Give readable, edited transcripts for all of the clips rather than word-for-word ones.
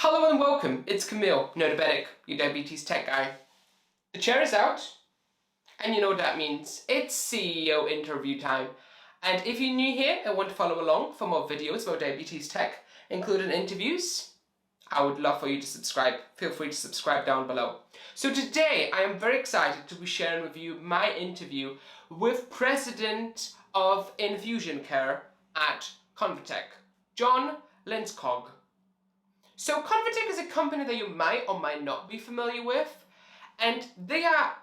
Hello and welcome, it's Camille, no diabetic, your diabetes tech guy. The chair is out, and you know what that means. It's CEO interview time. And if you're new here and want to follow along for more videos about diabetes tech, including interviews, I would love for you to subscribe. Feel free to subscribe down below. So today I am very excited to be sharing with you my interview with President of Infusion Care at ConvaTec, John Lindskog. So ConvaTec is a company that you might or might not be familiar with, and they are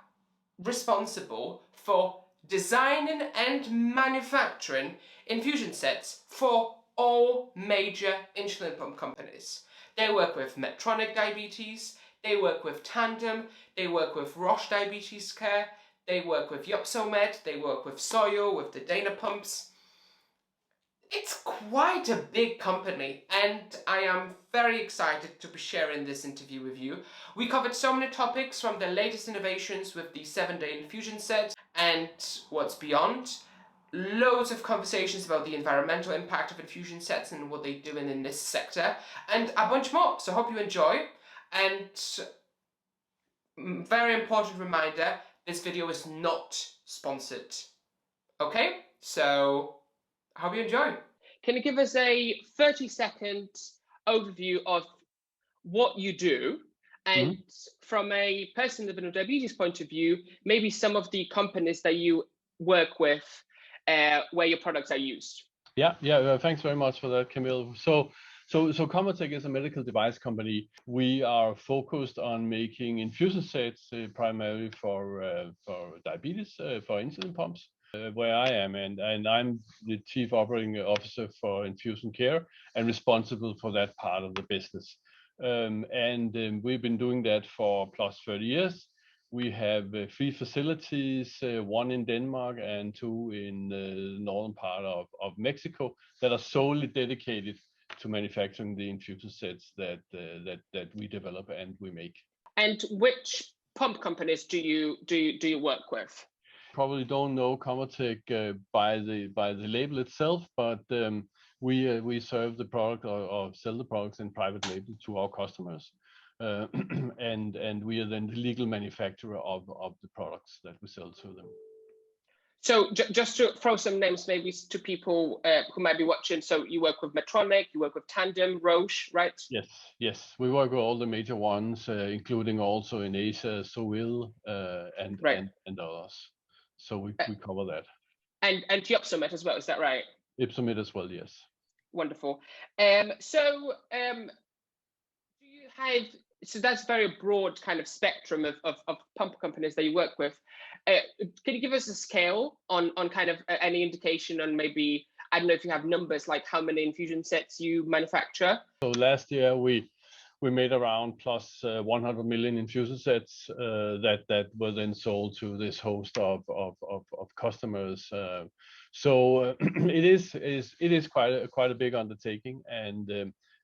responsible for designing and manufacturing infusion sets for all major insulin pump companies. They work with Medtronic Diabetes, they work with Tandem, they work with Roche Diabetes Care, they work with Ypsomed, they work with Sooil, with the Dana pumps. It's quite a big company, and I am very excited to be sharing this interview with you. We covered so many topics, from the latest innovations with the 7-day infusion set and what's beyond. Loads of conversations about the environmental impact of infusion sets and what they're doing in this sector, and a bunch more. So hope you enjoy. And very important reminder, this video is not sponsored. Okay, so I hope you enjoy. Can you give us a 30-second overview of what you do, and from a person with a diabetes point of view, maybe some of the companies that you work with where your products are used? Yeah. Thanks very much for that, Camille. So ConvaTec is a medical device company. We are focused on making infusion sets primarily for diabetes, for insulin pumps. Where I am, and I'm the Chief Operating Officer for Infusion Care and responsible for that part of the business. We've been doing that for plus 30 years. We have 3 facilities, 1 in Denmark and 2 in the northern part of Mexico, that are solely dedicated to manufacturing the infusion sets that we develop and we make. And which pump companies do you work with? Probably don't know ConvaTec by the label itself, but we serve the product or sell the products in private label to our customers, and we are then the legal manufacturer of the products that we sell to them. So just to throw some names maybe to people who might be watching, so you work with Medtronic, you work with Tandem, Roche, right? Yes. We work with all the major ones, including also in Asia, Sooil and others. So we cover that. And Ypsomed as well, is that right? Ypsomed as well, yes. Wonderful. Do you have, so that's very broad kind of spectrum of pump companies that you work with. Can you give us a scale on kind of any indication on maybe, I don't know if you have numbers, like how many infusion sets you manufacture? So last year we made around plus 100 million infusion sets that were then sold to this host of customers. It is quite a big undertaking, and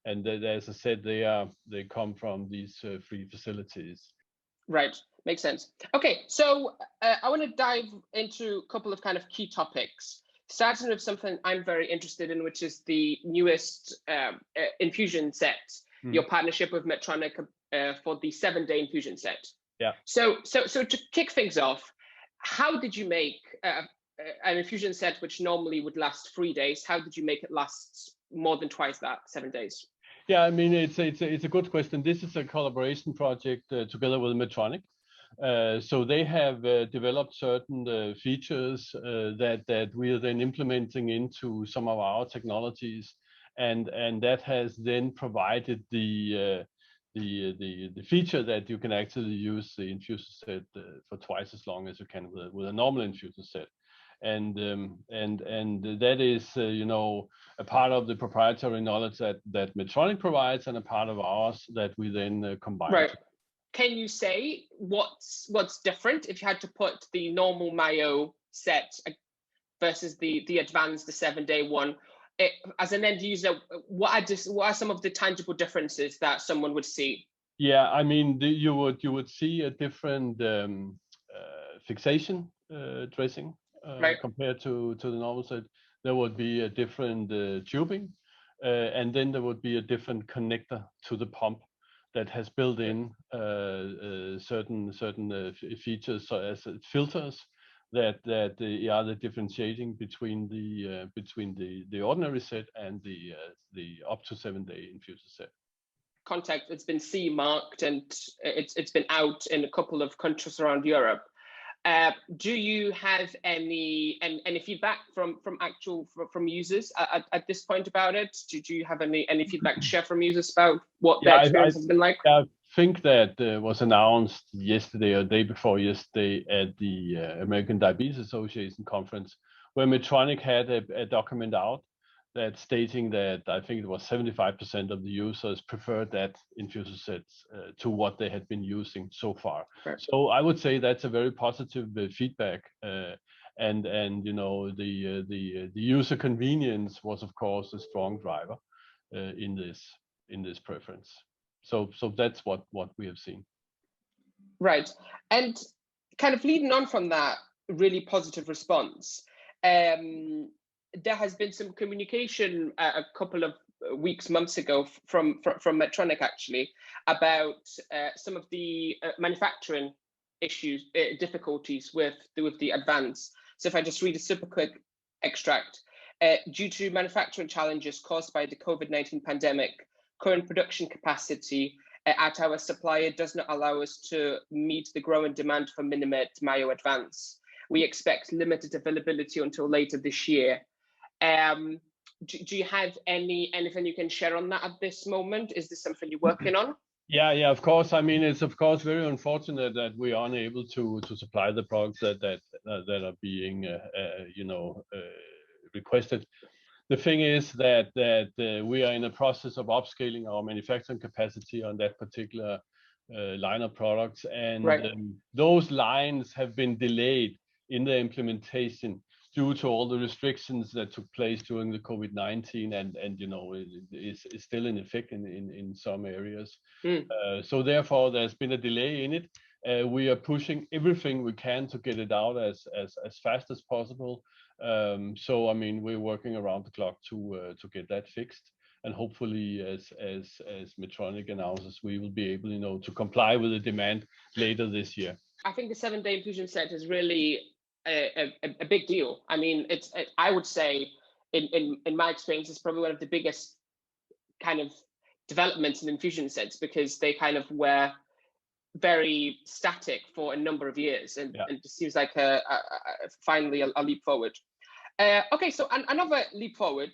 as I said, they come from these 3 facilities. Right, makes sense. Okay, so I want to dive into a couple of kind of key topics, starting with something I'm very interested in, which is the newest infusion set. Your partnership with Medtronic for the 7-day infusion set. Yeah. So to kick things off, how did you make an infusion set which normally would last 3 days? How did you make it last more than twice that, 7 days? Yeah, I mean, it's a good question. This is a collaboration project together with Medtronic. So they have developed certain features that we are then implementing into some of our technologies. And that has then provided the feature that you can actually use the infusion set for twice as long as you can with a normal infusion set, and that is a part of the proprietary knowledge that Medtronic provides, and a part of ours that we then combine. Right. Can you say what's different if you had to put the normal Mayo set versus the advanced, the 7-day one? As an end user, what are some of the tangible differences that someone would see? Yeah, I mean, you would see a different fixation dressing compared to the normal set. There would be a different tubing. and then there would be a different connector to the pump that has built in certain features, so as filters that are the differentiating between the ordinary set and the up to 7-day infuser set. ConvaTec, it's been CE marked, and it's been out in a couple of countries around Europe. Do you have any feedback from users at this point about it? Do you have any feedback to share from users about what their experience has been like? I think that was announced yesterday or day before yesterday at the American Diabetes Association conference, where Medtronic had a document out that stating that I think it was 75% of the users preferred that infuser sets to what they had been using so far. Right. So I would say that's a very positive feedback, and you know the user convenience was of course a strong driver in this preference. So that's what we have seen. Right, and kind of leading on from that really positive response. There has been some communication a couple of months ago from Medtronic actually about some of the manufacturing issues, difficulties with the Advance. So if I just read a super quick extract, due to manufacturing challenges caused by the COVID-19 pandemic, current production capacity at our supplier does not allow us to meet the growing demand for Minimed Myo Advance. We expect limited availability until later this year. Do you have anything you can share on that at this moment? Is this something you're working on? Yeah, of course. I mean, it's of course very unfortunate that we are unable to supply the products that are being requested. The thing is that we are in the process of upscaling our manufacturing capacity on that particular line of products, and right. Those lines have been delayed in the implementation due to all the restrictions that took place during the COVID-19, and you know is still in effect in some areas. So therefore, there's been a delay in it. We are pushing everything we can to get it out as fast as possible. So I mean, we're working around the clock to get that fixed, and hopefully, as Medtronic announces, we will be able, to comply with the demand later this year. I think the 7-day infusion set is really a big deal. I mean, I would say, in my experience, it's probably one of the biggest kind of developments in infusion sets, because they kind of were very static for a number of years, and it seems like finally a leap forward. Okay, so another leap forward,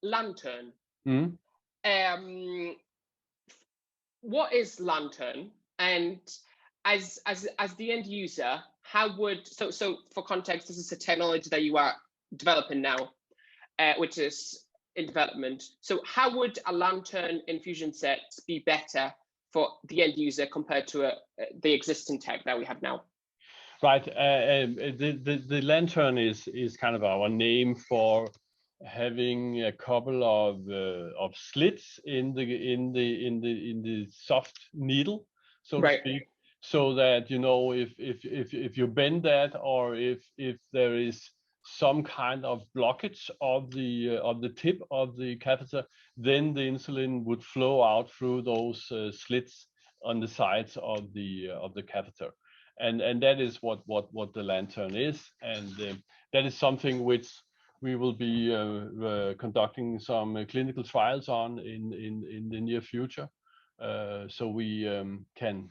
Lantern. What is Lantern, and as the end user, how would so for context, this is a technology that you are developing now, which is in development. So how would a Lantern infusion set be better for the end user compared to the existing tech that we have now? Right. The Lantern is kind of our name for having a couple of slits in the soft needle, so to speak, so that if you bend that, or if there is some kind of blockage of the tip of the catheter, then the insulin would flow out through those slits on the sides of the catheter, and that is what the Lantern is, and that is something which we will be conducting some clinical trials on in the near future, so we can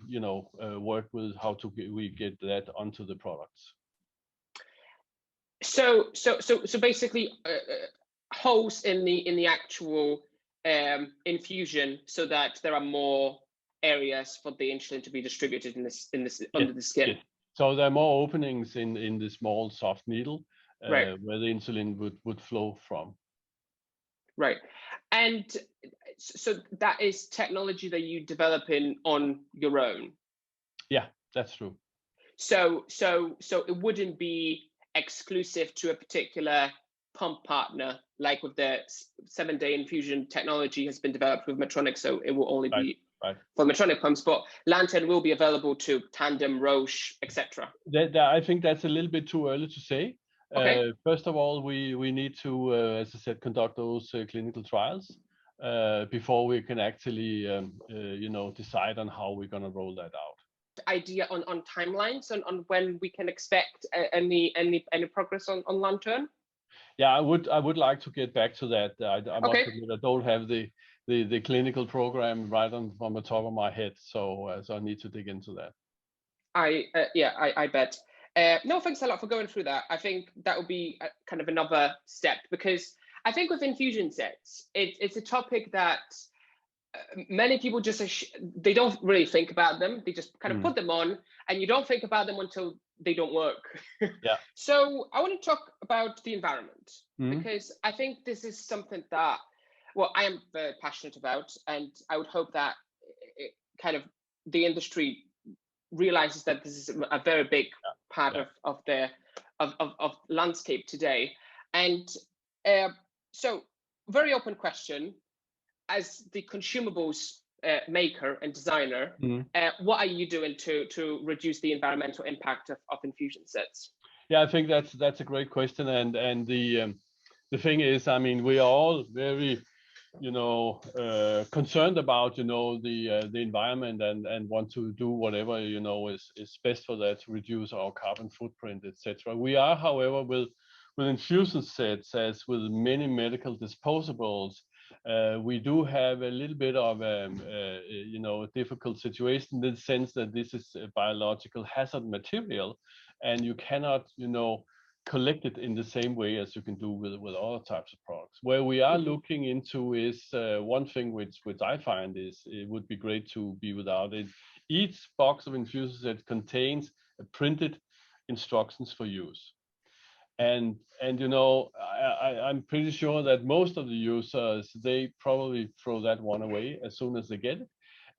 work with how we get that onto the products. So basically, holes in the actual infusion, so that there are more areas for the insulin to be distributed under the skin. Yes. So there are more openings in the small soft needle, where the insulin would flow from. Right, and so that is technology that you developing on your own. Yeah, that's true. So it wouldn't be exclusive to a particular pump partner, like with the 7-day infusion technology has been developed with Medtronic, so it will only be for Medtronic pumps, but Lantern will be available to Tandem, Roche, etc. I think that's a little bit too early to say. Okay. First of all, we need to, as I said, conduct those clinical trials before we can actually, decide on how we're going to roll that out. Idea on timelines on when we can expect any progress on lantern? Yeah, I would like to get back to that. I must Okay. admit I don't have the clinical program right on the top of my head, so I need to dig into that. I bet. No, thanks a lot for going through that. I think that would be kind of another step, because I think with infusion sets, it's a topic that many people just they don't really think about them. They just kind of put them on, and you don't think about them until they don't work. Yeah. So I want to talk about the environment, because I think this is something that, well, I am very passionate about, and I would hope that kind of the industry realizes that this is a very big part of the landscape today. And so, very open question: as the consumables maker and designer, what are you doing to reduce the environmental impact of infusion sets? Yeah, I think that's a great question, and the thing is, I mean, we are all very concerned about the environment and want to do whatever is best for that to reduce our carbon footprint, etc. We are, however, with infusion sets, as with many medical disposables, we do have a little bit of a difficult situation in the sense that this is a biological hazard material, and you cannot collect it in the same way as you can do with other types of products. Where we are looking into is one thing which I find is it would be great to be without it. Each box of infusion set contains a printed instructions for use. And I'm pretty sure that most of the users, they probably throw that one away as soon as they get it.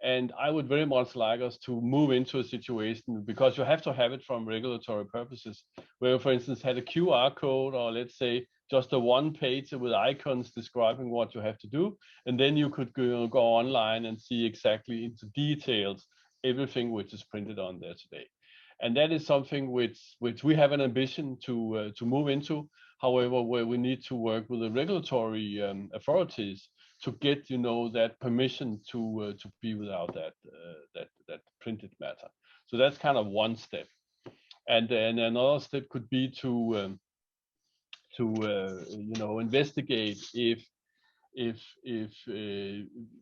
And I would very much like us to move into a situation, because you have to have it from regulatory purposes, where, for instance, had a QR code, or let's say just a one page with icons describing what you have to do. And then you could go online and see exactly into details everything which is printed on there today. And that is something which we have an ambition to move into. However, where we need to work with the regulatory authorities to get that permission to be without that printed matter. So that's kind of one step, and then another step could be to investigate if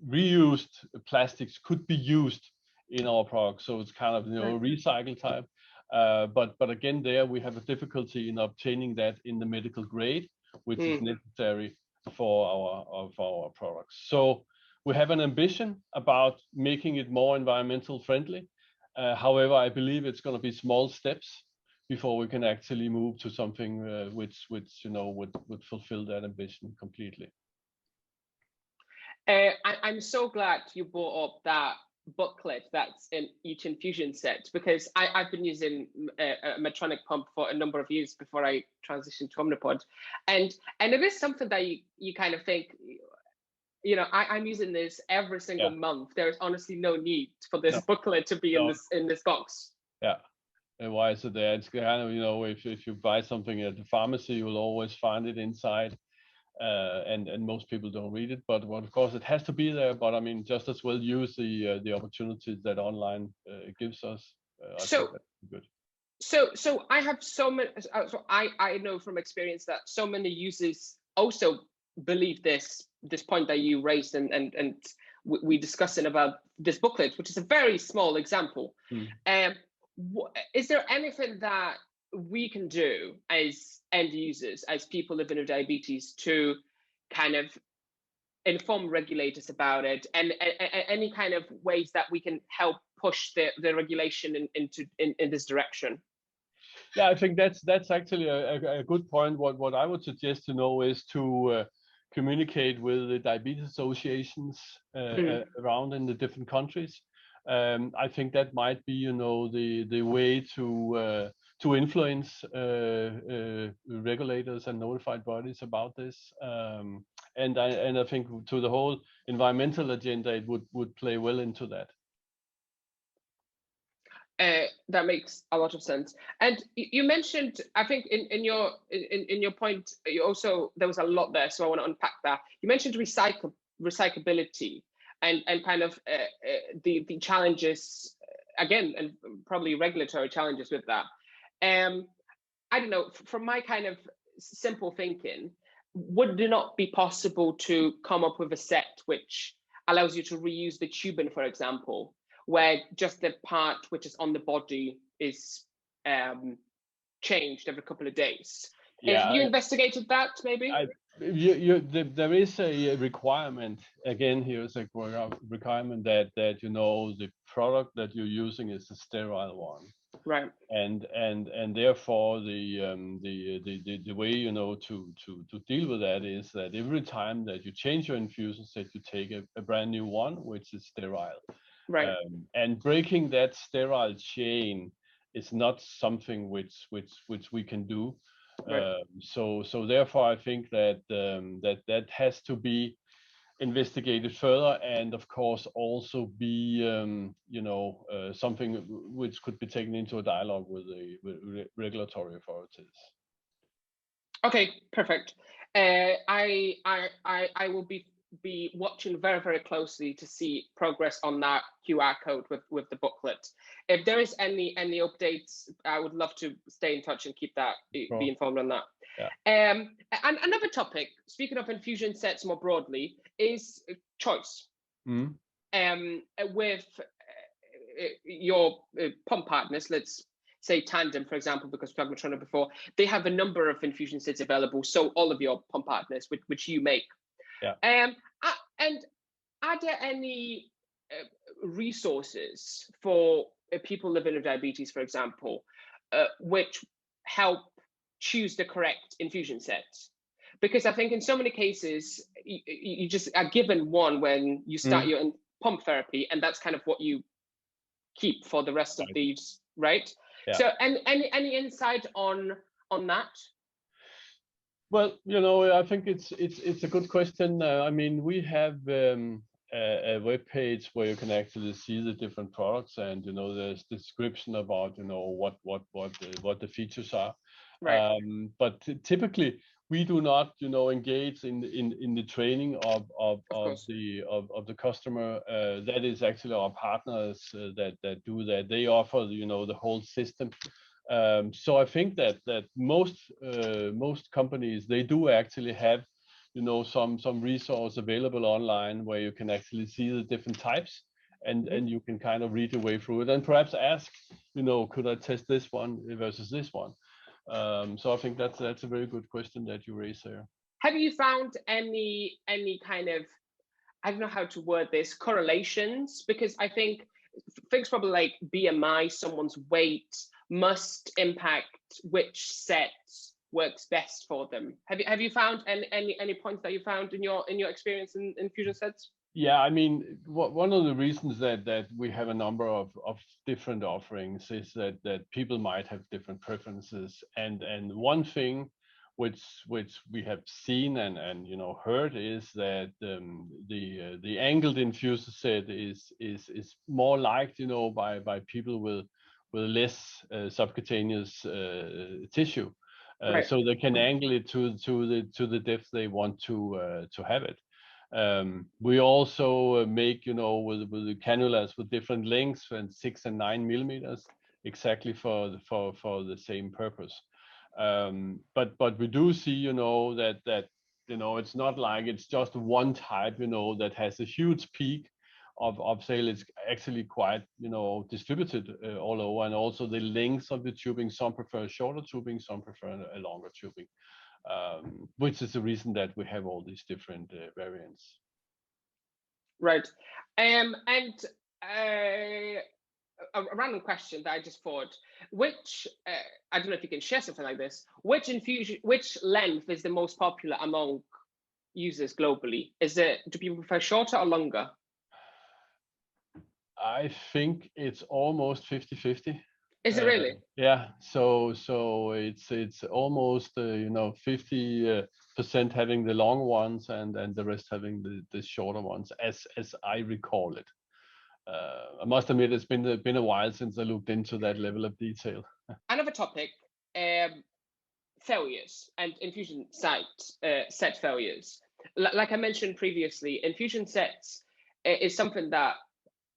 reused plastics could be used in our products. So it's kind of recycle type. But again, there we have a difficulty in obtaining that in the medical grade, which is necessary for our products. So we have an ambition about making it more environmental friendly. However, I believe it's going to be small steps before we can actually move to something which would fulfill that ambition completely. I'm so glad you brought up that booklet that's in each infusion set, because I've been using a Medtronic pump for a number of years before I transitioned to Omnipod, and it is something that you kind of think, I'm using this every single month. There is honestly no need for this booklet to be in this box. Yeah. And why is it there? It's kind of, if you buy something at the pharmacy, you'll always find it inside. And most people don't read it, but of course it has to be there. But I mean, just as well use the opportunities that online gives us. I think that's good. So I have so many. So I know from experience that so many users also believe this point that you raised, and we discussing about this booklet, which is a very small example. Is there anything that we can do as end users, as people living with diabetes, to kind of inform regulators about it, and any kind of ways that we can help push the regulation in this direction? Yeah, I think that's actually a good point. What I would suggest is to communicate with the diabetes associations around in the different countries. I think that might be the way to influence regulators and notified bodies about this. And I think to the whole environmental agenda, it would play well into that. That makes a lot of sense. And you mentioned, I think in your point, you also, there was a lot there, so I want to unpack that. You mentioned recyclability and kind of the challenges again, and probably regulatory challenges with that. I don't know, from my kind of simple thinking, would it not be possible to come up with a set which allows you to reuse the tubing, for example, where just the part which is on the body is changed every couple of days? Have you investigated that, maybe? There is a requirement, again, here is a requirement that the product that you're using is a sterile one. Right. And therefore the way to deal with that is that every time that you change your infusion set, you take a brand new one which is sterile. Right. And breaking that sterile chain is not something which we can do. Right. So therefore I think that that has to be investigated further, and of course also be something which could be taken into a dialogue with the regulatory authorities. Okay, perfect. I will be watching very, very closely to see progress on that QR code with the booklet. If there is any updates, I would love to stay in touch and keep that, be informed on that. Yeah. And another topic, speaking of infusion sets more broadly, is choice. With your pump partners, let's say Tandem, for example, because we've talked about before, they have a number of infusion sets available. So all of your pump partners, which you make. Yeah. And are there any resources for people living with diabetes, for example, which help choose the correct infusion set? Because I think in so many cases, you just are given one when you start your pump therapy, and that's kind of what you keep for the rest of these, right? Yeah. So, any insight on that? Well, I think it's a good question. I mean, we have a web page where you can actually see the different products, and there's description about what the features are. Right. But typically we do not engage in the training of the customer. That is actually our partners that do that. They offer the whole system. So I think that most companies, they do actually have some resource available online where you can actually see the different types, and you can kind of read your way through it and perhaps ask, could I test this one versus this one? So I think that's a very good question that you raise there. Have you found any kind of, I don't know how to word this, correlations? Because I think things probably like BMI, someone's weight, must impact which set works best for them. Have you found any points that you found in your experience in infusion sets? Yeah, I mean, one of the reasons that we have a number of different offerings is that people might have different preferences, and one thing which we have seen and heard is that the angled infuser set is more liked by people with less subcutaneous tissue, right. So they can angle it to the depth they want to have it. We also make with the cannulas with different lengths, and 6 and 9 millimeters, exactly for the same purpose. But we do see that it's not like it's just one type that has a huge peak of sale. It's actually quite distributed all over, and also the lengths of the tubing. Some prefer shorter tubing, some prefer a longer tubing. Which is the reason that we have all these different variants. Right. And a random question that I just thought, which, I don't know if you can share something like this, which length is the most popular among users globally? Do people prefer shorter or longer? I think it's almost 50-50. Is it really? Yeah. So it's almost 50% having the long ones and the rest having the shorter ones, as I recall it. I must admit it's been a while since I looked into that level of detail. Another topic, failures and infusion set failures. Like I mentioned previously, infusion sets is something that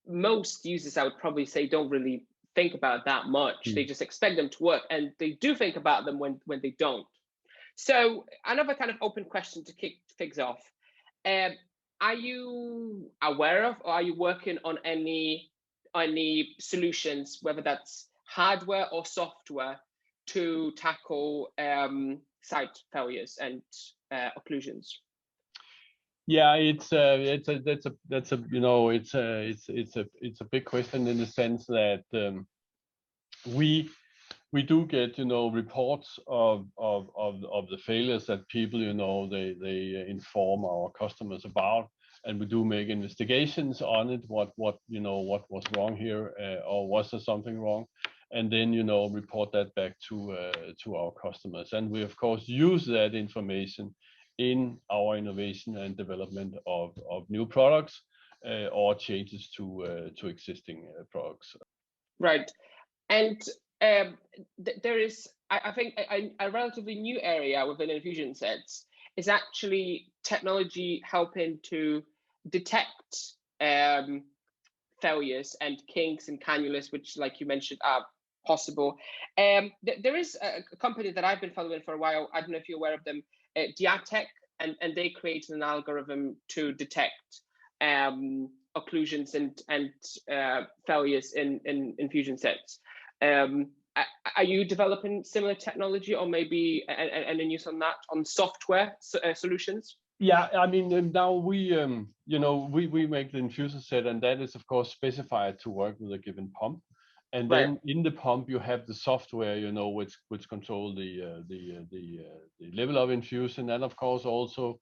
most users, I would probably say, don't really think about that much. They just expect them to work, and they do think about them when they don't. So another kind of open question to kick things off. Are you aware of, or are you working on any solutions, whether that's hardware or software, to tackle site failures and occlusions? Yeah, it's a you know it's a big question in the sense that we do get reports of the failures that people they inform our customers about, and we do make investigations on it. What was wrong here, or was there something wrong, and then report that back to our customers, and we of course use that information in our innovation and development of new products or changes to existing products. Right. And there is, I think, a relatively new area within infusion sets is actually technology helping to detect failures and kinks and cannulas, which, like you mentioned, are possible. There is a company that I've been following for a while. I don't know if you're aware of them, Accu-Chek, and they created an algorithm to detect occlusions and failures in infusion sets. Are you developing similar technology, or maybe any news on that, on software solutions? Yeah, I mean, now we make the infusion set, and that is of course specified to work with a given pump. And then in the pump you have the software, which control the level of infusion, and of course also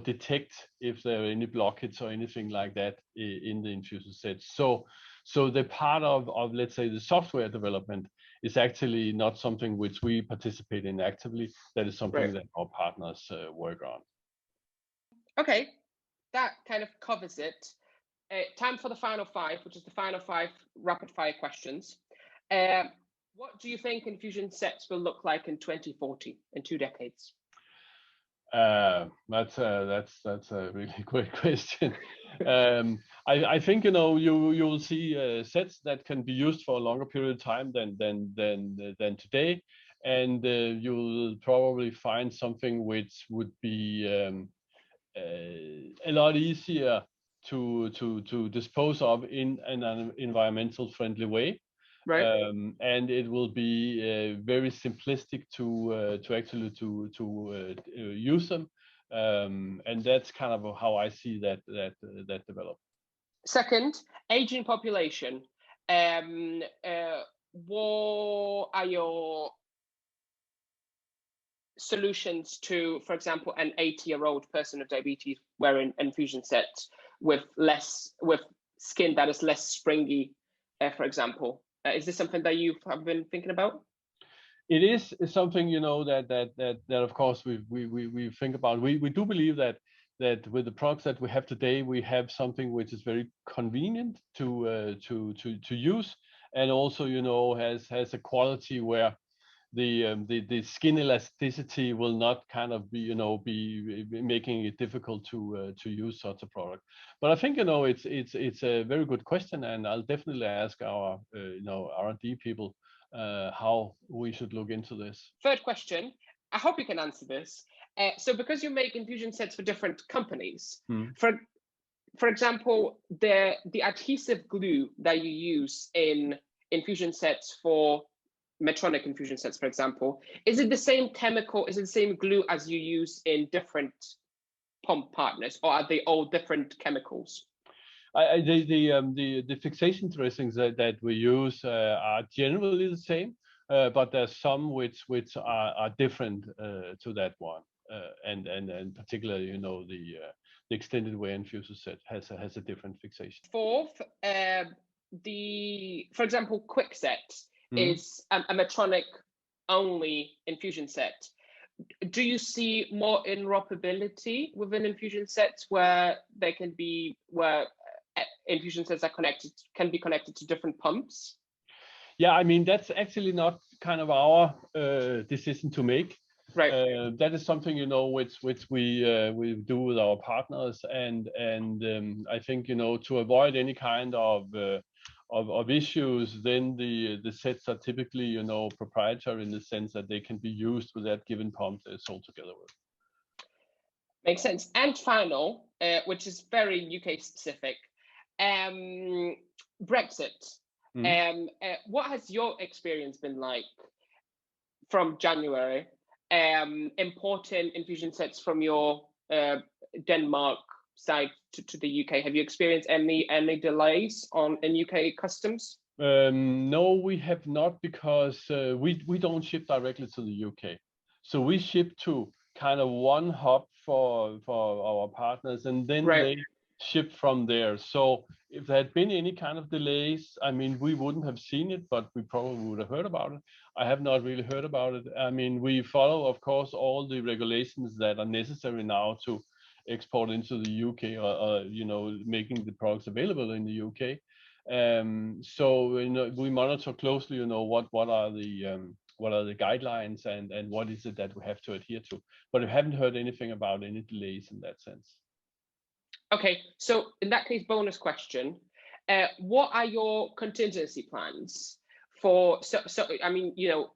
detect if there are any blockage or anything like that in the infusion set. So the part of let's say the software development is actually not something which we participate in actively. That is something that our partners work on. Okay, that kind of covers it. Time for the final five, which is the final five rapid fire questions. What do you think infusion sets will look like in 2040, in 2 decades? That's a really great question. I think you'll see sets that can be used for a longer period of time than today, and you'll probably find something which would be a lot easier to dispose of in an environmental friendly way. And it will be very simplistic to actually use them, and that's kind of how I see that develop. Second, aging population. What are your solutions to, for example, an 80-year-old person with diabetes wearing infusion sets with skin that is less springy, for example? Is this something that you have been thinking about? It is something that of course we think about. We do believe that with the products that we have today, we have something which is very convenient to use, and also has a quality where the skin elasticity will not kind of be making it difficult to use such a product. But I think it's a very good question, and I'll definitely ask our R&D people how we should look into this. Third question, I hope you can answer this. So because you make infusion sets for different companies, for example, the adhesive glue that you use in infusion sets for Medtronic infusion sets, for example, is it the same chemical, is it the same glue as you use in different pump partners, or are they all different chemicals? The fixation dressings that we use are generally the same, but there's some which are different to that one, and particularly the extended wear infuser set has a different fixation. Fourth, for example, QuickSet is a Medtronic only infusion set. Do you see more interoperability within infusion sets where they can be infusion sets are can be connected to different pumps? Yeah, I mean, that's actually not kind of our decision to make. Right. That is something, you know, which we do with our partners, and I think, you know, to avoid any kind of issues, then the sets are typically, you know, proprietary in the sense that they can be used with that given pump they're sold together with. Makes sense. And final, which is very UK specific, Brexit. What has your experience been like from January, importing infusion sets from your Denmark side to the UK? Have you experienced any delays in UK customs? No, we have not, because we don't ship directly to the UK. So we ship to kind of one hub for our partners, and then they ship from there. So if there had been any kind of delays, I mean, we wouldn't have seen it, but we probably would have heard about it. I have not really heard about it. I mean, we follow, of course, all the regulations that are necessary now to export into the UK, or you know, making the products available in the UK. So, you know, we monitor closely, you know, what are the guidelines, and what is it that we have to adhere to. But I haven't heard anything about any delays in that sense. Okay, so in that case, bonus question: what are your contingency plans for? So I mean, you know,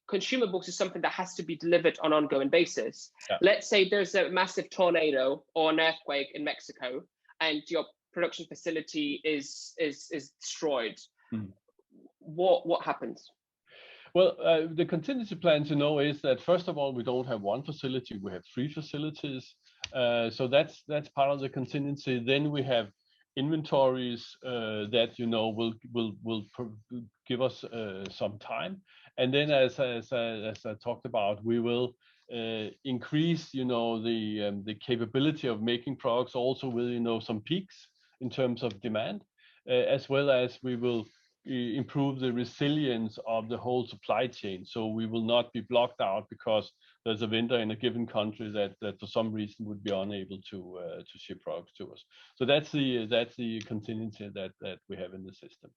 consumables is something that has to be delivered on an ongoing basis. Yeah. Let's say there's a massive tornado or an earthquake in Mexico, and your production facility is destroyed. What happens? Well, the contingency plan to know is that, first of all, we don't have one facility, we have 3 facilities. So that's part of the contingency. Then we have inventories that, you know, will give us some time. And then, as I talked about, we will increase, you know, the capability of making products, also with, you know, some peaks in terms of demand, as well as we will improve the resilience of the whole supply chain. So we will not be blocked out because there's a vendor in a given country that for some reason would be unable to ship products to us. So that's the contingency that we have in the system.